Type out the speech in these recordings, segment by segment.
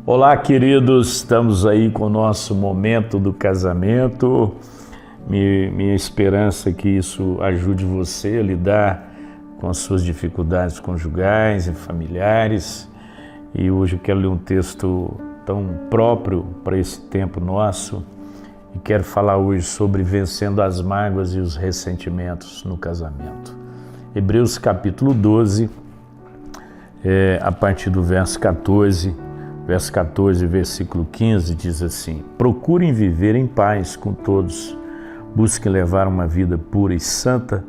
Olá, queridos, estamos aí com o nosso momento do casamento. Minha esperança é que isso ajude você a lidar com as suas dificuldades conjugais e familiares. E hoje eu quero ler um texto tão próprio para esse tempo nosso e quero falar hoje sobre vencendo as mágoas e os ressentimentos no casamento. Hebreus capítulo 12, a partir do verso 14, versículo 15, diz assim: procurem viver em paz com todos, busquem levar uma vida pura e santa,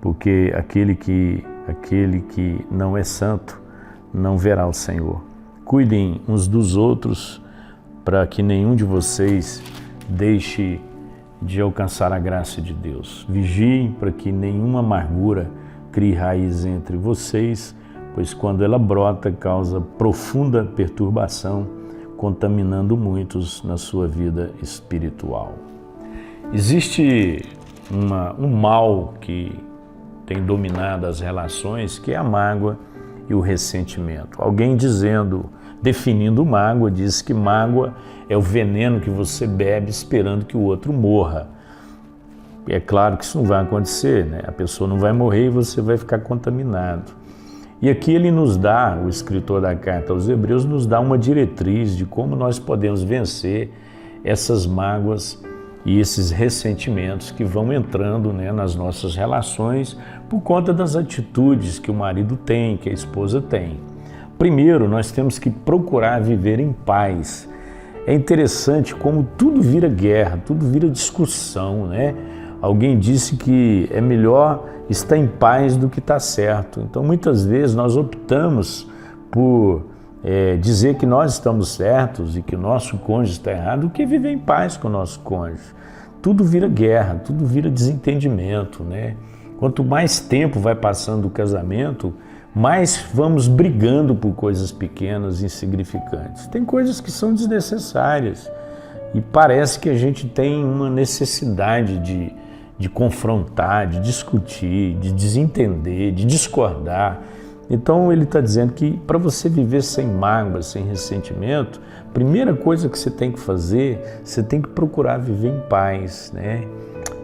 porque aquele que não é santo não verá o Senhor. Cuidem uns dos outros, para que nenhum de vocês deixe de alcançar a graça de Deus. Vigiem para que nenhuma amargura crie raiz entre vocês, pois quando ela brota, causa profunda perturbação, contaminando muitos na sua vida espiritual. Existe um mal que tem dominado as relações, que é a mágoa e o ressentimento. Alguém definindo mágoa, diz que mágoa é o veneno que você bebe esperando que o outro morra. E é claro que isso não vai acontecer, né? A pessoa não vai morrer e você vai ficar contaminado. E aqui ele nos dá, o escritor da carta aos Hebreus, nos dá uma diretriz de como nós podemos vencer essas mágoas e esses ressentimentos que vão entrando, né, nas nossas relações por conta das atitudes que o marido tem, que a esposa tem. Primeiro, nós temos que procurar viver em paz. É interessante como tudo vira guerra, tudo vira discussão, né? Alguém disse que é melhor estar em paz do que estar certo. Então, muitas vezes, nós optamos por dizer que nós estamos certos e que o nosso cônjuge está errado, do que viver em paz com o nosso cônjuge. Tudo vira guerra, tudo vira desentendimento, né? Quanto mais tempo vai passando o casamento, mais vamos brigando por coisas pequenas, insignificantes. Tem coisas que são desnecessárias e parece que a gente tem uma necessidade de confrontar, de discutir, de desentender, de discordar. Então ele está dizendo que para você viver sem mágoa, sem ressentimento, a primeira coisa que você tem que fazer, você tem que procurar viver em paz, né?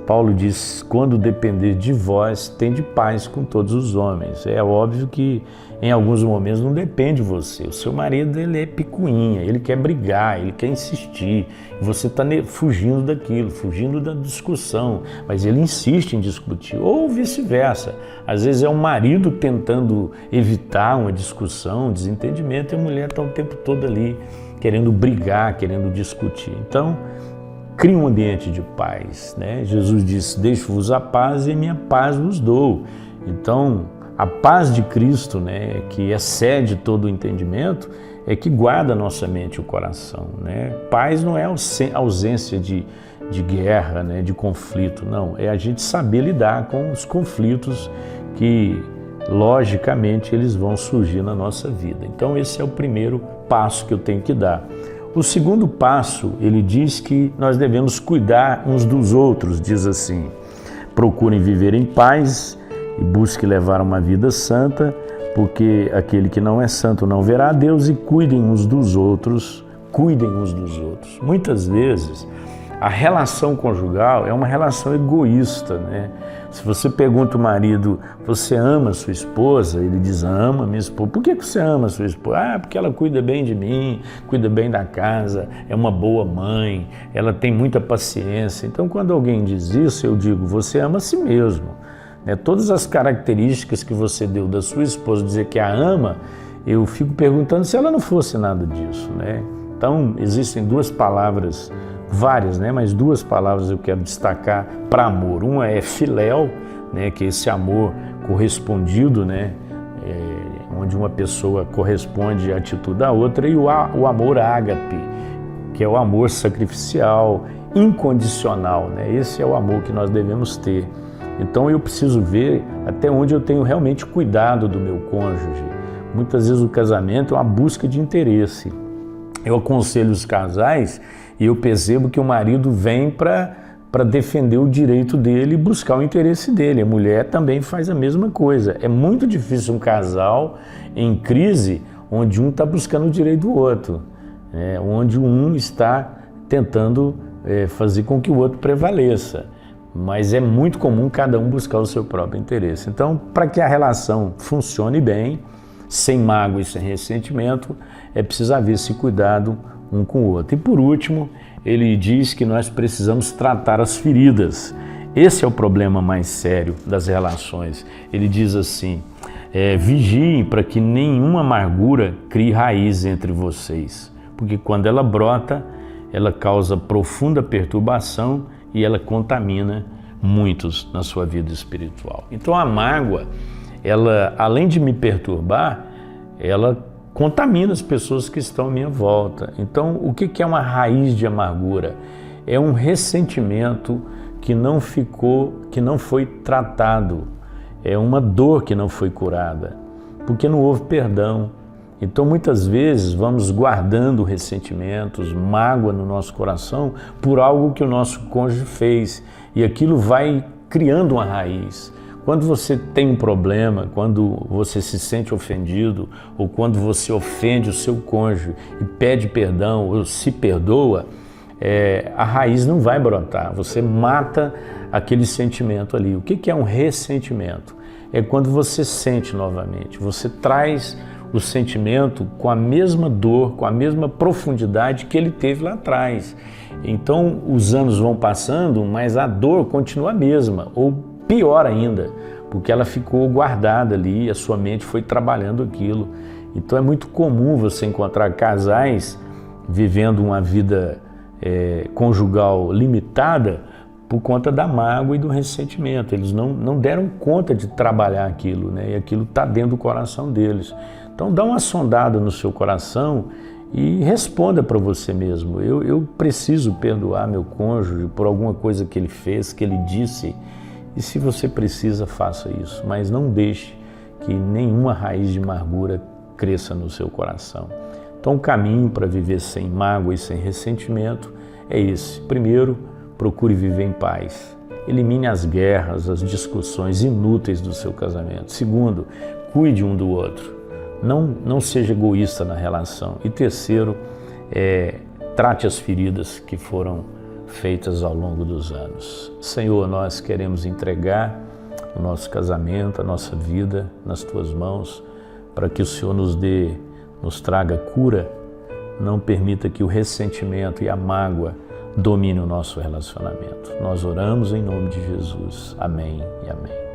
Paulo diz: quando depender de vós, tende paz com todos os homens. É óbvio que em alguns momentos não depende de você. O seu marido, ele é picuinha, ele quer brigar, ele quer insistir. E você está fugindo daquilo, fugindo da discussão, mas ele insiste em discutir. Ou vice-versa. Às vezes é o marido tentando evitar uma discussão, um desentendimento, e a mulher está o tempo todo ali querendo brigar, querendo discutir. Então, cria um ambiente de paz, né? Jesus disse: deixo-vos a paz e minha paz vos dou. Então, a paz de Cristo, né, que excede todo o entendimento, é que guarda a nossa mente e o coração, né? Paz não é ausência de guerra, né, de conflito, não. É a gente saber lidar com os conflitos que, logicamente, eles vão surgir na nossa vida. Então, esse é o primeiro passo que eu tenho que dar. O segundo passo, ele diz que nós devemos cuidar uns dos outros, diz assim: procurem viver em paz e busquem levar uma vida santa, porque aquele que não é santo não verá a Deus, e cuidem uns dos outros. Muitas vezes, a relação conjugal é uma relação egoísta, né? Se você pergunta ao marido: você ama a sua esposa? Ele diz: ama minha esposa. Por que você ama a sua esposa? Ah, porque ela cuida bem de mim, cuida bem da casa, é uma boa mãe, ela tem muita paciência. Então, quando alguém diz isso, eu digo: você ama a si mesmo, né? Todas as características que você deu da sua esposa, dizer que a ama, eu fico perguntando se ela não fosse nada disso, né? Então, existem duas palavras, várias, né? Mas duas palavras eu quero destacar para amor. Uma é filéu, né? Que é esse amor correspondido, né? Onde uma pessoa corresponde à atitude da outra, e o amor ágape, que é o amor sacrificial, incondicional, né? Esse é o amor que nós devemos ter. Então eu preciso ver até onde eu tenho realmente cuidado do meu cônjuge. Muitas vezes o casamento é uma busca de interesse. Eu aconselho os casais e eu percebo que o marido vem para defender o direito dele e buscar o interesse dele. A mulher também faz a mesma coisa. É muito difícil um casal em crise onde um está buscando o direito do outro. né? Onde um está tentando fazer com que o outro prevaleça. Mas é muito comum cada um buscar o seu próprio interesse. Então, para que a relação funcione bem, sem mágoa e sem ressentimento, é preciso haver esse cuidado um com o outro. E por último, ele diz que nós precisamos tratar as feridas. Esse é o problema mais sério das relações. Ele diz assim, vigiem para que nenhuma amargura crie raiz entre vocês, porque quando ela brota, ela causa profunda perturbação e ela contamina muitos na sua vida espiritual. Então a mágoa, ela, além de me perturbar, ela contamina as pessoas que estão à minha volta. Então o que é uma raiz de amargura? É um ressentimento que não foi tratado, é uma dor que não foi curada, porque não houve perdão. Então muitas vezes vamos guardando ressentimentos, mágoa no nosso coração por algo que o nosso cônjuge fez, e aquilo vai criando uma raiz. Quando você tem um problema, quando você se sente ofendido, ou quando você ofende o seu cônjuge e pede perdão ou se perdoa, a raiz não vai brotar, você mata aquele sentimento ali. O que é um ressentimento? É quando você sente novamente, você traz o sentimento com a mesma dor, com a mesma profundidade que ele teve lá atrás. Então os anos vão passando, mas a dor continua a mesma, ou pior ainda, porque ela ficou guardada ali, a sua mente foi trabalhando aquilo. Então é muito comum você encontrar casais vivendo uma vida conjugal limitada por conta da mágoa e do ressentimento. Eles não deram conta de trabalhar aquilo, né? E aquilo está dentro do coração deles. Então dá uma sondada no seu coração e responda para você mesmo. Eu preciso perdoar meu cônjuge por alguma coisa que ele fez, que ele disse. E se você precisa, faça isso. Mas não deixe que nenhuma raiz de amargura cresça no seu coração. Então o caminho para viver sem mágoa e sem ressentimento é esse. Primeiro, procure viver em paz. Elimine as guerras, as discussões inúteis do seu casamento. Segundo, cuide um do outro. Não seja egoísta na relação. E terceiro, trate as feridas que foram feitas ao longo dos anos. Senhor, nós queremos entregar o nosso casamento, a nossa vida nas Tuas mãos, para que o Senhor nos traga cura. Não permita que o ressentimento e a mágoa domine o nosso relacionamento. Nós oramos em nome de Jesus. Amém e amém.